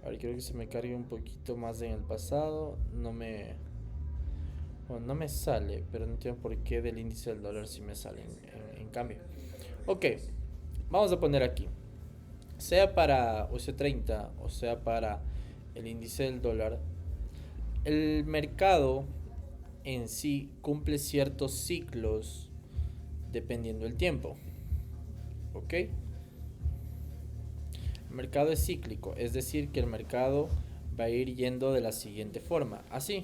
A ver, quiero que se me cargue un poquito más en el pasado. Bueno, no me sale, pero no entiendo por qué del índice del dólar sí me sale en cambio. Ok, vamos a poner aquí. Sea para UC30 o sea para el índice del dólar, el mercado en sí cumple ciertos ciclos dependiendo del tiempo. ¿Ok? El mercado es cíclico, es decir, que el mercado va a ir yendo de la siguiente forma. Así,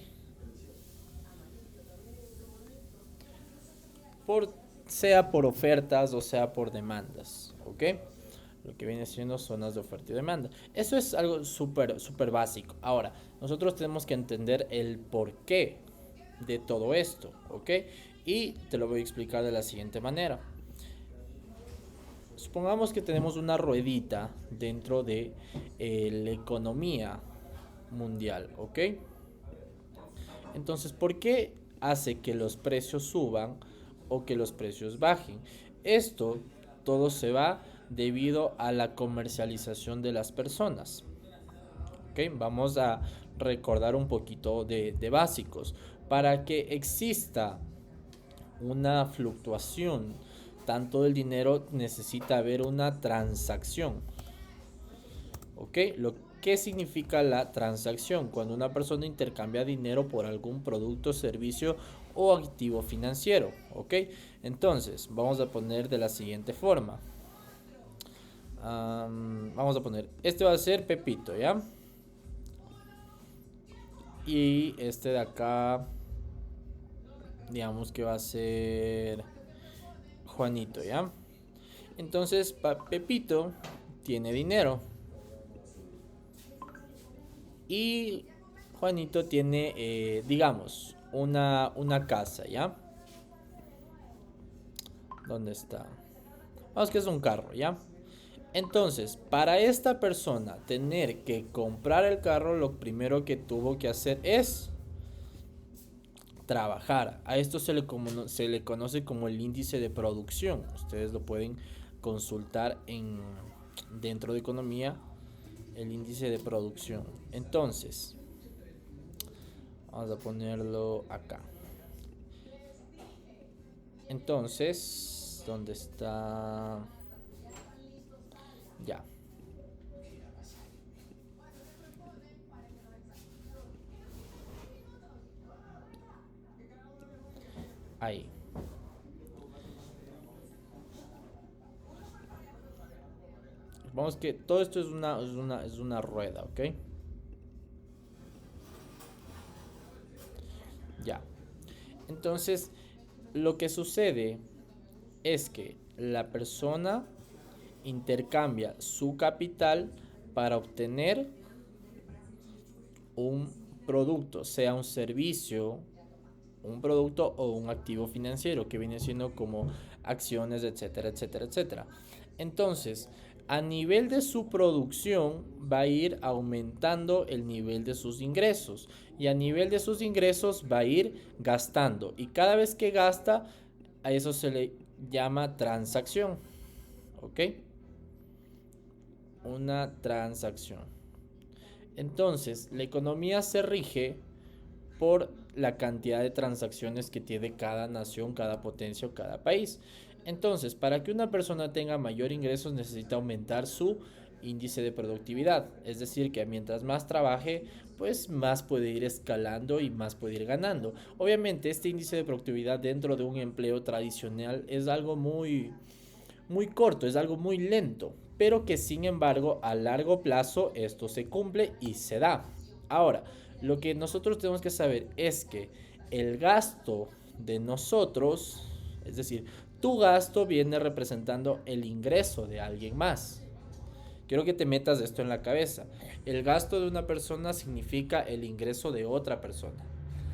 por, sea por ofertas o sea por demandas. ¿Ok? Lo que viene siendo zonas de oferta y demanda. Eso es algo súper básico. Ahora, nosotros tenemos que entender el porqué de todo esto, ¿ok? Y te lo voy a explicar de la siguiente manera. Supongamos que tenemos una ruedita dentro de la economía mundial, ¿ok? Entonces, ¿por qué hace que los precios suban o que los precios bajen? Esto todo se va debido a la comercialización de las personas. ¿Ok? Vamos a recordar un poquito de básicos. Para que exista una fluctuación tanto del dinero necesita haber una transacción. ¿Ok? ¿Qué significa la transacción? Cuando una persona intercambia dinero por algún producto, servicio o activo financiero. ¿Ok? Entonces, vamos a poner de la siguiente forma. Vamos a poner, este va a ser Pepito, ¿ya? Y este de acá, digamos que va a ser Juanito, ¿ya? Entonces, Pepito tiene dinero y Juanito tiene, digamos, una casa, ¿ya? ¿Dónde está? Vamos que es un carro, ¿ya? Entonces, para esta persona tener que comprar el carro, lo primero que tuvo que hacer es trabajar. A esto se le conoce como el índice de producción. Ustedes lo pueden consultar dentro de economía, el índice de producción. Entonces, vamos a ponerlo acá. Entonces, ¿dónde está? Ya, ahí. Vamos que todo esto es una rueda, ¿ok? Ya. Entonces, lo que sucede es que la persona intercambia su capital para obtener un producto, sea un servicio, un producto o un activo financiero que viene siendo como acciones, etcétera, etcétera, etcétera. Entonces, a nivel de su producción va a ir aumentando el nivel de sus ingresos y a nivel de sus ingresos va a ir gastando y cada vez que gasta a eso se le llama transacción, ¿ok? Una transacción. Entonces, la economía se rige por la cantidad de transacciones que tiene cada nación, cada potencia o cada país. Entonces, para que una persona tenga mayor ingresos necesita aumentar su índice de productividad. Es decir, que mientras más trabaje, pues más puede ir escalando y más puede ir ganando. Obviamente, este índice de productividad dentro de un empleo tradicional es algo muy corto, es algo muy lento, pero que sin embargo a largo plazo esto se cumple y se da. Ahora, lo que nosotros tenemos que saber es que el gasto de nosotros, es decir, tu gasto viene representando el ingreso de alguien más. Quiero que te metas esto en la cabeza. El gasto de una persona significa el ingreso de otra persona.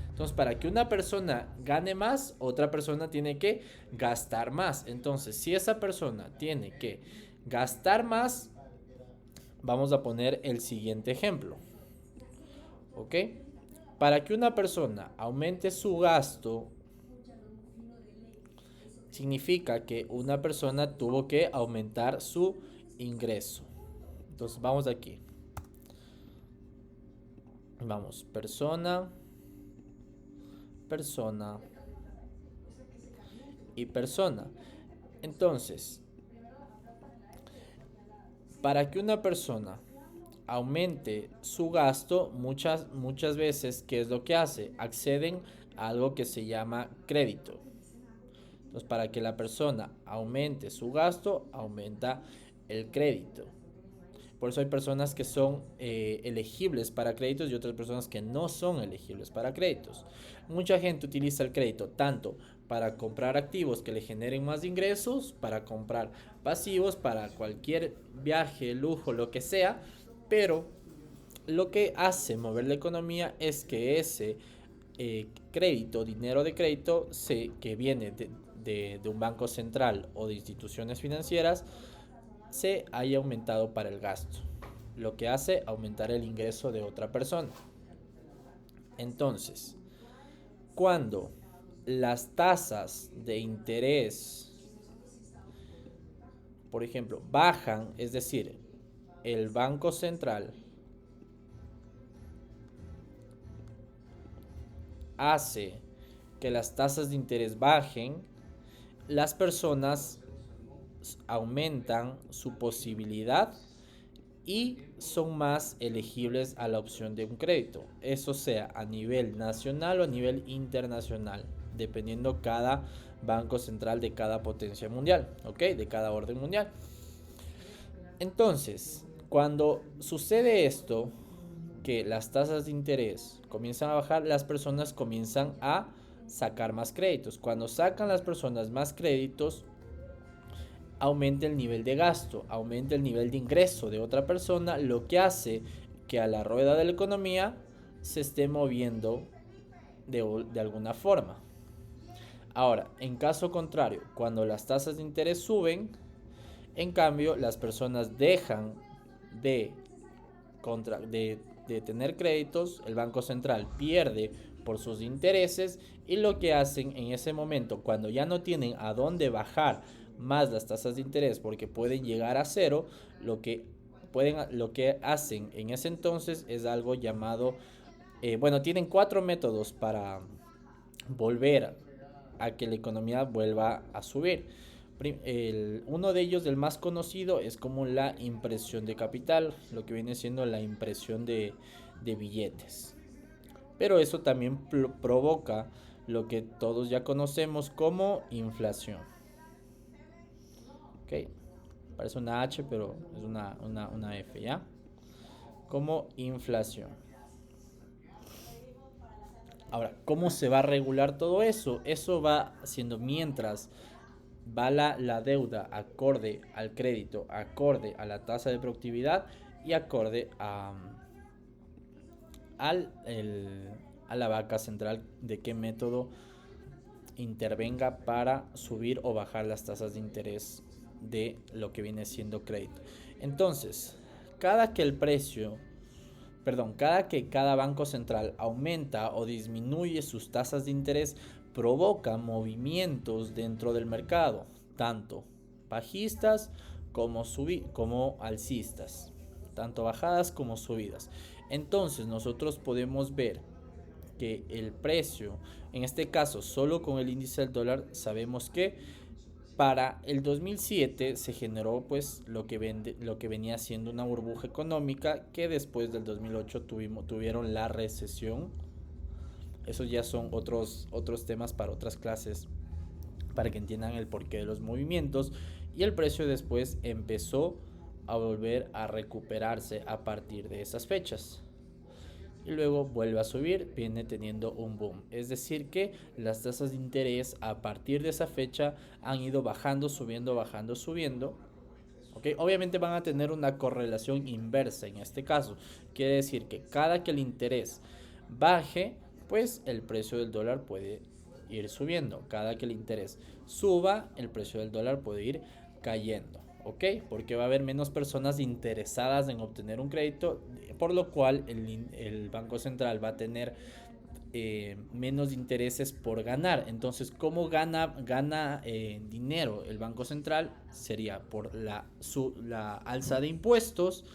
Entonces, para que una persona gane más, otra persona tiene que gastar más. Entonces, si esa persona tiene que gastar más, vamos a poner el siguiente ejemplo. ¿Ok? Para que una persona aumente su gasto, significa que una persona tuvo que aumentar su ingreso. Entonces, vamos aquí. Vamos, persona, persona y persona. Entonces, para que una persona aumente su gasto, muchas veces, ¿qué es lo que hace? Acceden a algo que se llama crédito. Entonces, para que la persona aumente su gasto, aumenta el crédito. Por eso hay personas que son elegibles para créditos y otras personas que no son elegibles para créditos. Mucha gente utiliza el crédito tanto para comprar activos que le generen más ingresos, para comprar pasivos, para cualquier viaje, lujo, lo que sea, pero lo que hace mover la economía es que ese crédito, dinero de crédito, que viene de un banco central o de instituciones financieras, se haya aumentado para el gasto, lo que hace aumentar el ingreso de otra persona. Entonces, cuando las tasas de interés, por ejemplo, bajan, es decir, el Banco Central hace que las tasas de interés bajen, las personas aumentan su posibilidad y son más elegibles a la opción de un crédito. Eso sea a nivel nacional o a nivel internacional, dependiendo cada banco central de cada potencia mundial, ¿ok? De cada orden mundial. Entonces, cuando sucede esto, que las tasas de interés comienzan a bajar, las personas comienzan a sacar más créditos. Cuando sacan las personas más créditos, aumenta el nivel de gasto, aumenta el nivel de ingreso de otra persona, lo que hace que a la rueda de la economía se esté moviendo de alguna forma. Ahora, en caso contrario, cuando las tasas de interés suben, en cambio, las personas dejan de, de tener créditos, el Banco Central pierde por sus intereses y lo que hacen en ese momento, cuando ya no tienen a dónde bajar más las tasas de interés porque pueden llegar a cero, lo que hacen en ese entonces es algo llamado, bueno, tienen 4 métodos para volver a que la economía vuelva a subir. Uno de ellos, el más conocido, es como la impresión de capital, lo que viene siendo la impresión de billetes. Pero eso también provoca lo que todos ya conocemos como inflación. Ok, parece una H, pero es una F, ¿ya? Como inflación. Ahora, ¿cómo se va a regular todo eso? Eso va siendo mientras va la deuda acorde al crédito, acorde a la tasa de productividad y acorde a la banca central de qué método intervenga para subir o bajar las tasas de interés de lo que viene siendo crédito. Entonces, cada que el precio, cada que cada banco central aumenta o disminuye sus tasas de interés, provoca movimientos dentro del mercado, tanto bajistas como alcistas, tanto bajadas como subidas. Entonces nosotros podemos ver que el precio, en este caso solo con el índice del dólar, sabemos que para el 2007 se generó pues lo que venía siendo una burbuja económica que después del 2008 tuvieron la recesión. Esos ya son otros temas para otras clases, para que entiendan el porqué de los movimientos. Y el precio después empezó a volver a recuperarse a partir de esas fechas. Y luego vuelve a subir, viene teniendo un boom. Es decir que las tasas de interés a partir de esa fecha han ido bajando, subiendo, bajando, subiendo. ¿Okay? Obviamente van a tener una correlación inversa en este caso. Quiere decir que cada que el interés baje, pues el precio del dólar puede ir subiendo. Cada que el interés suba, el precio del dólar puede ir cayendo. ¿Ok? Porque va a haber menos personas interesadas en obtener un crédito, por lo cual el Banco Central va a tener menos intereses por ganar. Entonces, ¿cómo gana dinero el Banco Central? Sería por la alza de impuestos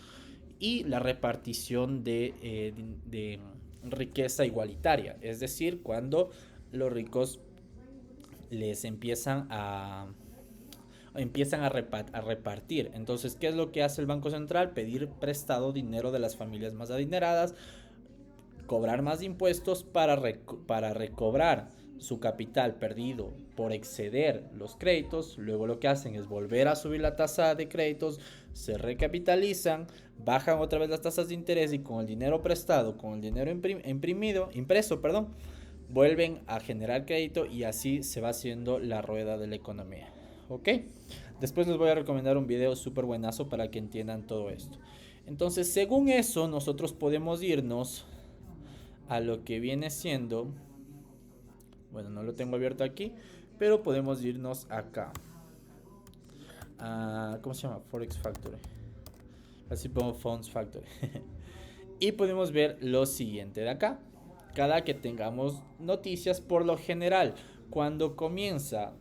y la repartición de riqueza igualitaria, es decir, cuando los ricos les empiezan a repartir. Entonces, ¿qué es lo que hace el Banco Central? Pedir prestado dinero de las familias más adineradas, cobrar más impuestos para recobrar su capital perdido por exceder los créditos. Luego lo que hacen es volver a subir la tasa de créditos, se recapitalizan, bajan otra vez las tasas de interés y con el dinero prestado, con el dinero impreso, vuelven a generar crédito y así se va haciendo la rueda de la economía. ¿Ok? Después les voy a recomendar un video súper buenazo para que entiendan todo esto. Entonces, según eso, nosotros podemos irnos a lo que viene siendo, bueno, no lo tengo abierto aquí, pero podemos irnos acá a, ¿cómo se llama? Forex Factory. Así pongo Funds Factory. Y podemos ver lo siguiente de acá. Cada que tengamos noticias, por lo general, cuando comienza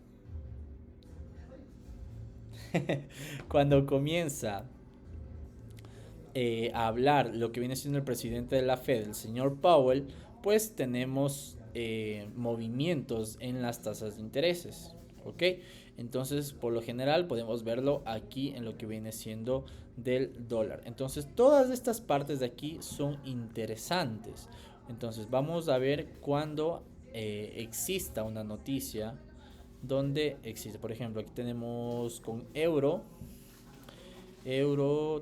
cuando comienza a hablar lo que viene siendo el presidente de la Fed, el señor Powell, pues tenemos movimientos en las tasas de intereses. ¿Ok? Entonces, por lo general podemos verlo aquí en lo que viene siendo del dólar. Entonces, todas estas partes de aquí son interesantes. Entonces, vamos a ver cuando exista una noticia donde existe. Por ejemplo, aquí tenemos con euro,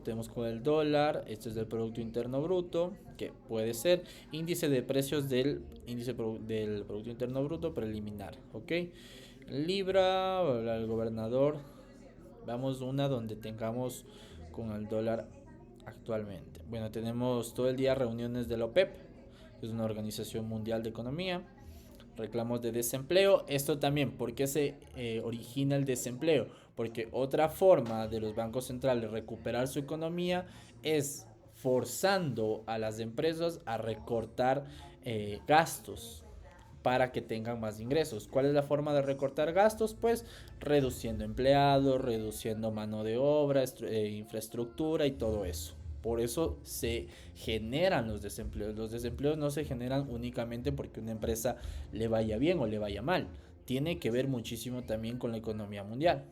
tenemos con el dólar, este es del Producto Interno Bruto, que puede ser índice de precios del del Producto Interno Bruto preliminar, ¿ok? Libra, el gobernador, vamos una donde tengamos con el dólar actualmente. Bueno, tenemos todo el día reuniones de la OPEP, que es una organización mundial de economía. Reclamos de desempleo. Esto también, ¿por qué se origina el desempleo? Porque otra forma de los bancos centrales recuperar su economía es forzando a las empresas a recortar gastos para que tengan más ingresos. ¿Cuál es la forma de recortar gastos? Pues reduciendo empleados, reduciendo mano de obra, infraestructura y todo eso. Por eso se generan los desempleos. Los desempleos no se generan únicamente porque una empresa le vaya bien o le vaya mal. Tiene que ver muchísimo también con la economía mundial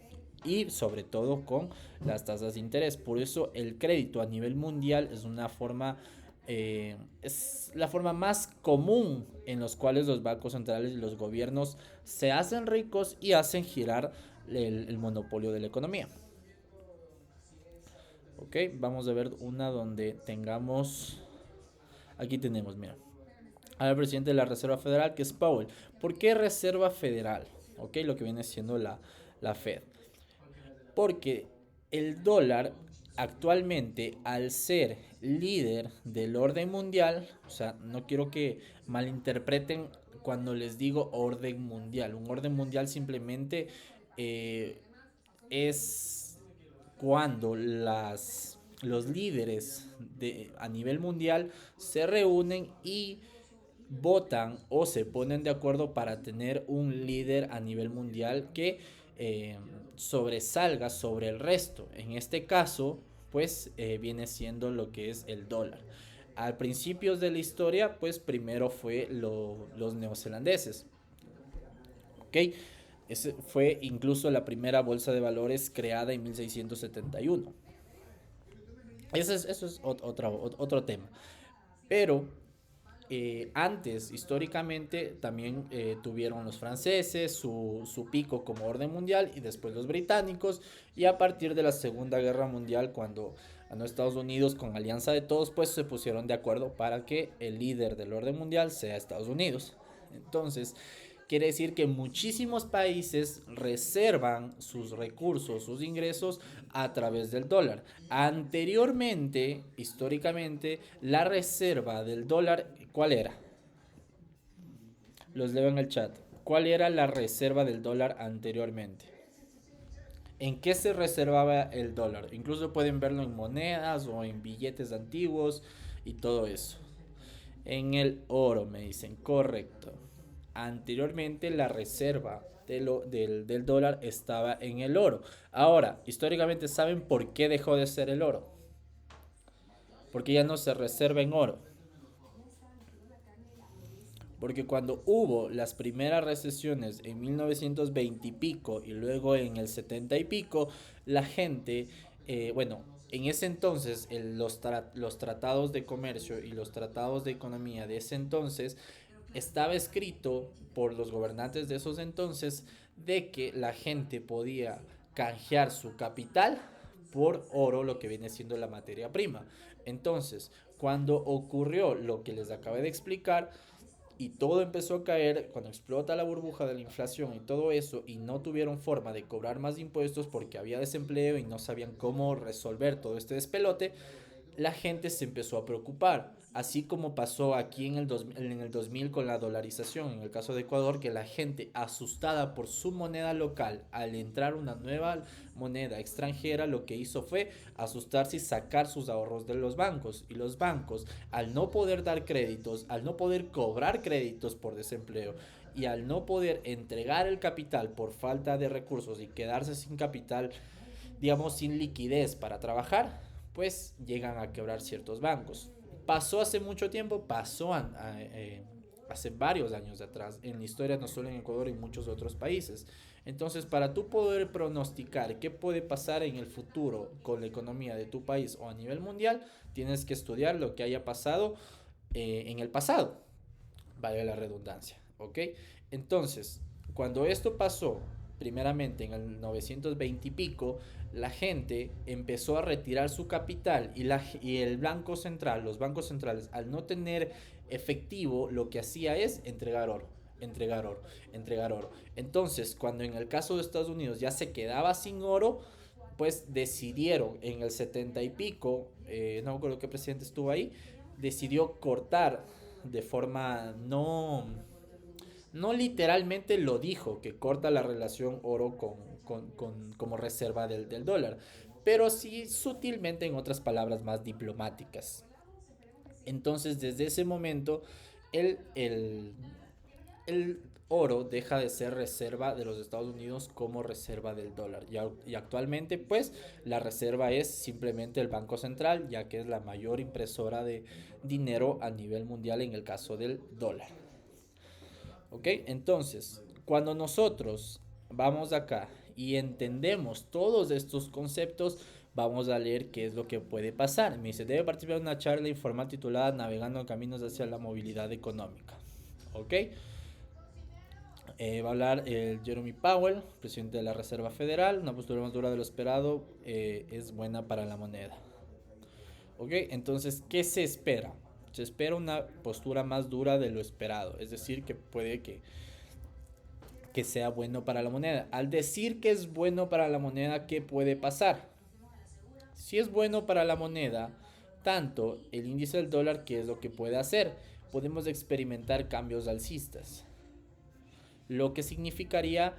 y sobre todo con las tasas de interés. Por eso el crédito a nivel mundial es la forma más común en los cuales los bancos centrales y los gobiernos se hacen ricos y hacen girar el monopolio de la economía. Ok, vamos a ver una donde tengamos, aquí tenemos, mira, al presidente de la Reserva Federal, que es Powell. ¿Por qué Reserva Federal? Ok, lo que viene siendo la Fed. Porque el dólar actualmente, al ser líder del orden mundial, o sea, no quiero que malinterpreten cuando les digo orden mundial. Un orden mundial simplemente es cuando los líderes a nivel mundial se reúnen y votan o se ponen de acuerdo para tener un líder a nivel mundial que sobresalga sobre el resto. En este caso, pues viene siendo lo que es el dólar. Al principios de la historia, pues primero fue los neozelandeses. ¿Ok? Ese fue incluso la primera bolsa de valores creada en 1671. Eso es otro tema. Pero antes, históricamente, también tuvieron los franceses su pico como orden mundial y después los británicos. Y a partir de la Segunda Guerra Mundial, cuando ganó Estados Unidos con alianza de todos, pues se pusieron de acuerdo para que el líder del orden mundial sea Estados Unidos. Entonces, quiere decir que muchísimos países reservan sus recursos, sus ingresos a través del dólar. Anteriormente, históricamente, la reserva del dólar, ¿cuál era? Los leo en el chat. ¿Cuál era la reserva del dólar anteriormente? ¿En qué se reservaba el dólar? Incluso pueden verlo en monedas o en billetes antiguos y todo eso. En el oro, me dicen, correcto. Anteriormente la reserva del dólar estaba en el oro. Ahora, históricamente, ¿saben por qué dejó de ser el oro? porque ya no se reserva en oro. Porque cuando hubo las primeras recesiones en 1920 y pico y luego en el 70 y pico, la gente, bueno, en ese entonces los tratados de comercio y los tratados de economía de ese entonces estaba escrito por los gobernantes de esos entonces de que la gente podía canjear su capital por oro, lo que viene siendo la materia prima. Entonces, cuando ocurrió lo que les acabé de explicar, y todo empezó a caer cuando explota la burbuja de la inflación y todo eso, y no tuvieron forma de cobrar más impuestos porque había desempleo y no sabían cómo resolver todo este despelote, la gente se empezó a preocupar, así como pasó aquí en el 2000 con la dolarización, en el caso de Ecuador, que la gente asustada por su moneda local, al entrar una nueva moneda extranjera, lo que hizo fue asustarse y sacar sus ahorros de los bancos. Y los bancos, al no poder dar créditos, al no poder cobrar créditos por desempleo, y al no poder entregar el capital por falta de recursos y quedarse sin capital, digamos, sin liquidez para trabajar, pues llegan a quebrar ciertos bancos. Pasó hace mucho tiempo, hace varios años atrás, en la historia no solo en Ecuador, y en muchos otros países. Entonces, para tú poder pronosticar qué puede pasar en el futuro con la economía de tu país o a nivel mundial, tienes que estudiar lo que haya pasado en el pasado, vale la redundancia, ¿ok? Entonces, cuando esto pasó, primeramente en el 920 y pico, la gente empezó a retirar su capital y el banco central, los bancos centrales, al no tener efectivo, lo que hacía es entregar oro, entregar oro, entregar oro. Entonces, cuando en el caso de Estados Unidos ya se quedaba sin oro, pues decidieron en el 70 y pico, no me acuerdo qué presidente estuvo ahí, decidió cortar de forma no literalmente lo dijo, que corta la relación oro como reserva del dólar, pero sí sutilmente, en otras palabras más diplomáticas. Entonces, desde ese momento, el, el, el oro deja de ser reserva de los Estados Unidos como reserva del dólar. Y actualmente, pues, la reserva es simplemente el Banco Central, ya que es la mayor impresora de dinero a nivel mundial en el caso del dólar. ¿Ok? Entonces, cuando nosotros vamos acá y entendemos todos estos conceptos, vamos a leer qué es lo que puede pasar. Me dice, debe participar en una charla informal titulada Navegando en Caminos hacia la Movilidad Económica. ¿Ok? Va a hablar Jeremy Powell, presidente de la Reserva Federal. Una postura más dura de lo esperado es buena para la moneda. ¿Ok? Entonces, ¿qué se espera? Se espera una postura más dura de lo esperado. Es decir, que puede que sea bueno para la moneda. Al decir que es bueno para la moneda, ¿qué puede pasar? Si es bueno para la moneda, tanto el índice del dólar, ¿qué es lo que puede hacer? Podemos experimentar cambios alcistas, lo que significaría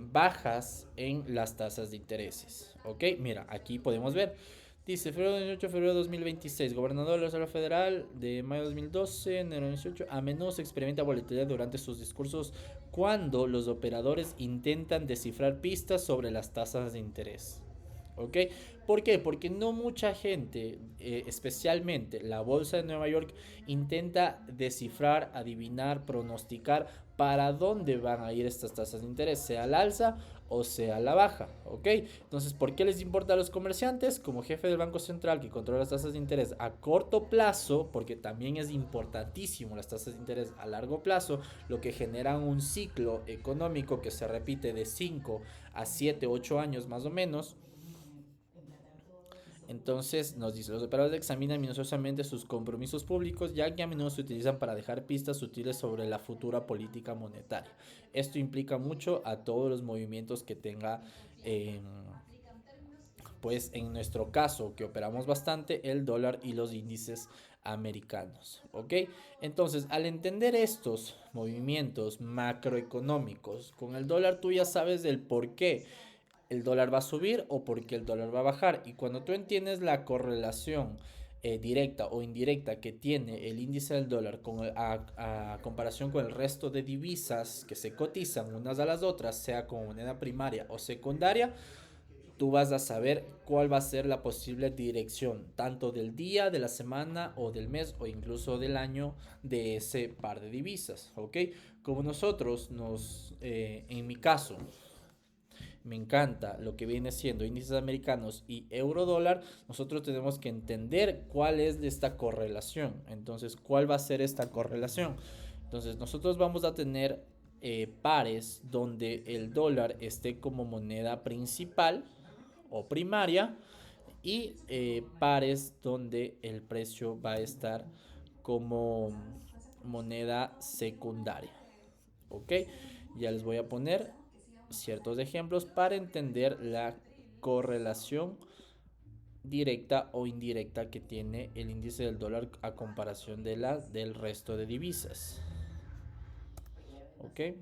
bajas en las tasas de intereses. ¿Ok? Mira, aquí podemos ver. Dice, febrero 18, febrero 2026, gobernador de la Reserva Federal de mayo 2012, enero 18, a menudo se experimenta volatilidad durante sus discursos cuando los operadores intentan descifrar pistas sobre las tasas de interés. ¿Ok? ¿Por qué? Porque no mucha gente, especialmente la bolsa de Nueva York, intenta descifrar, adivinar, pronosticar para dónde van a ir estas tasas de interés, sea al alza o sea a la baja. ¿Ok? Entonces, ¿por qué les importa a los comerciantes? Como jefe del Banco Central que controla las tasas de interés a corto plazo, porque también es importantísimo las tasas de interés a largo plazo, lo que genera un ciclo económico que se repite de 5 a 7, 8 años más o menos. Entonces nos dice, los operadores examinan minuciosamente sus compromisos públicos, ya que a menudo se utilizan para dejar pistas sutiles sobre la futura política monetaria. Esto implica mucho a todos los movimientos que tenga, pues en nuestro caso, que operamos bastante, el dólar y los índices americanos. ¿Ok? Entonces, al entender estos movimientos macroeconómicos, con el dólar tú ya sabes del por qué el dólar va a subir o porque el dólar va a bajar. Y cuando tú entiendes la correlación directa o indirecta que tiene el índice del dólar a comparación con el resto de divisas que se cotizan unas a las otras, sea como moneda primaria o secundaria, tú vas a saber cuál va a ser la posible dirección, tanto del día, de la semana o del mes o incluso del año de ese par de divisas, ¿ok? Como nosotros en mi caso, me encanta lo que viene siendo índices americanos y euro dólar, nosotros tenemos que entender cuál es esta correlación. Entonces, ¿cuál va a ser esta correlación? Entonces, nosotros vamos a tener pares donde el dólar esté como moneda principal o primaria y pares donde el precio va a estar como moneda secundaria. ¿Ok? Ya les voy a poner ciertos ejemplos para entender la correlación directa o indirecta que tiene el índice del dólar a comparación del resto de divisas. ¿Ok?